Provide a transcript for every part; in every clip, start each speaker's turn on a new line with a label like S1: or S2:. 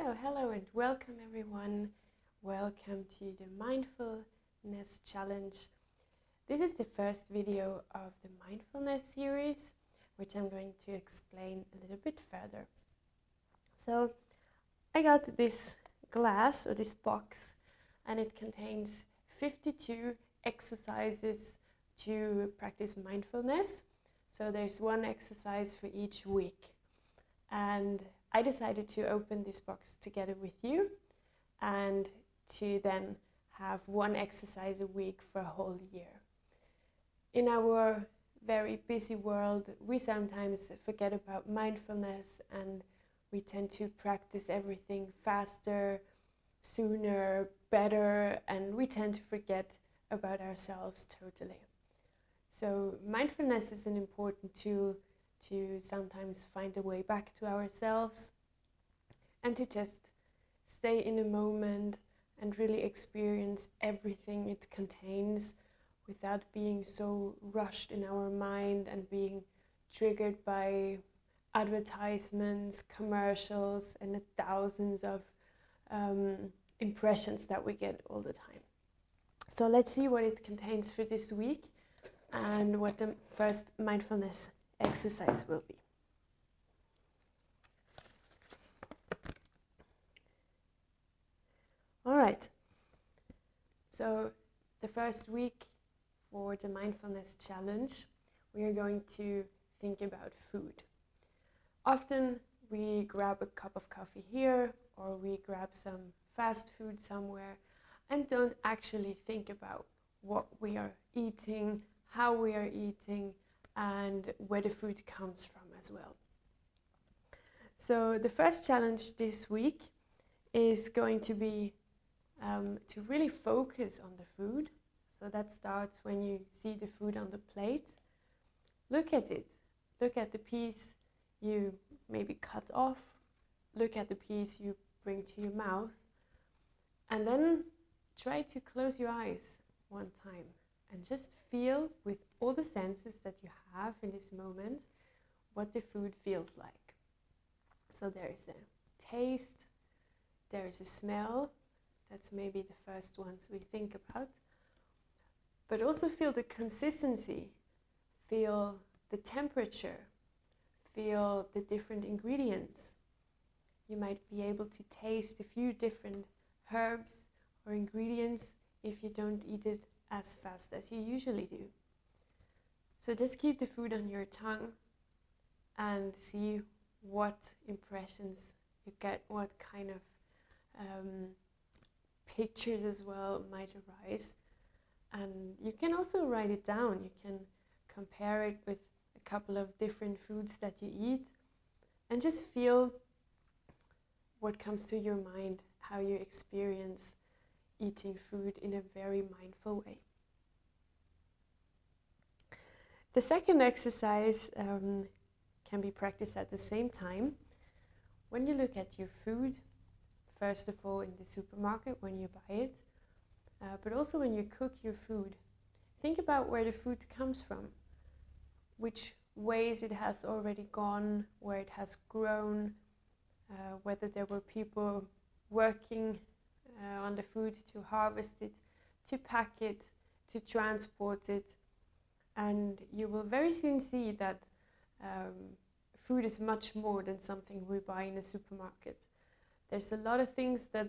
S1: So, hello and welcome everyone. Welcome to the Mindfulness Challenge. This is the first video of the Mindfulness series, which I'm going to explain a little bit further. So, I got this glass or this box, and it contains 52 exercises to practice mindfulness. So, there's one exercise for each week. And I decided to open this box together with you and to then have one exercise a week for a whole year. In our very busy world, we sometimes forget about mindfulness and we tend to practice everything faster, sooner, better, and we tend to forget about ourselves totally. So mindfulness is an important tool to sometimes find a way back to ourselves and to just stay in a moment and really experience everything it contains without being so rushed in our mind and being triggered by advertisements, commercials, and the thousands of impressions that we get all the time. So let's see what it contains for this week and what the first mindfulness exercise will be. All right, so the first week for the mindfulness challenge, we are going to think about food. Often we grab a cup of coffee here or we grab some fast food somewhere and don't actually think about what we are eating, how we are eating, and where the food comes from as well. So the first challenge this week is going to be to really focus on the food. So that starts when you see the food on the plate. Look at it. Look at the piece you maybe cut off. Look at the piece you bring to your mouth. And then try to close your eyes one time and just feel with all the senses that you have in this moment what the food feels like. So there is a taste, there is a smell, that's maybe the first ones we think about, but also feel the consistency, feel the temperature, feel the different ingredients. You might be able to taste a few different herbs or ingredients if you don't eat it as fast as you usually do. So just keep the food on your tongue and see what impressions you get, what kind of pictures as well might arise. And you can also write it down. You can compare it with a couple of different foods that you eat and just feel what comes to your mind, how you experience eating food in a very mindful way. The second exercise can be practiced at the same time. When you look at your food, first of all in the supermarket when you buy it, but also when you cook your food, think about where the food comes from, which ways it has already gone, where it has grown, whether there were people working on the food to harvest it, to pack it, to transport it. And you will very soon see that food is much more than something we buy in a supermarket. There's a lot of things that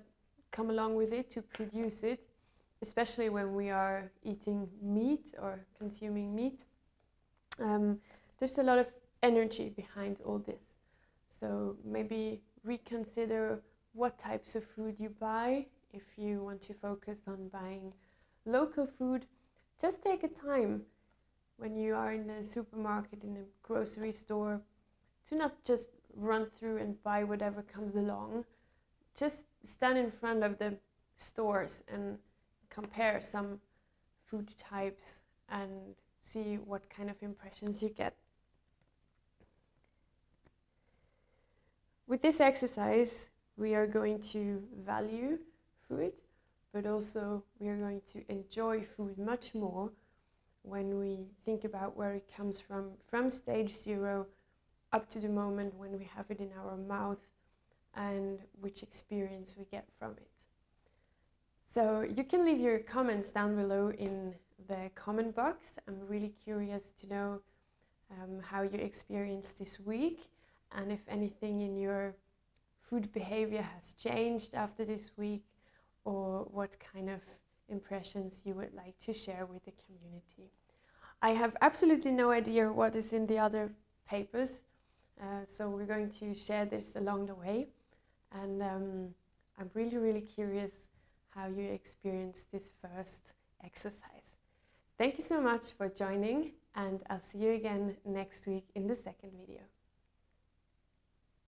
S1: come along with it to produce it, especially when we are eating meat or consuming meat. There's a lot of energy behind all this. So maybe reconsider what types of food you buy. If you want to focus on buying local food, just take a time when you are in a supermarket, in a grocery store, to not just run through and buy whatever comes along. Just stand in front of the stores and compare some food types and see what kind of impressions you get. With this exercise, we are going to value food, but also we are going to enjoy food much more when we think about where it comes from stage zero up to the moment when we have it in our mouth and which experience we get from it. So you can leave your comments down below in the comment box. I'm really curious to know how you experienced this week, and if anything in your food behavior has changed after this week, or what kind of impressions you would like to share with the community. I have absolutely no idea what is in the other papers, so we're going to share this along the way, and I'm really curious how you experienced this first exercise. Thank you so much for joining, and I'll see you again next week in the second video.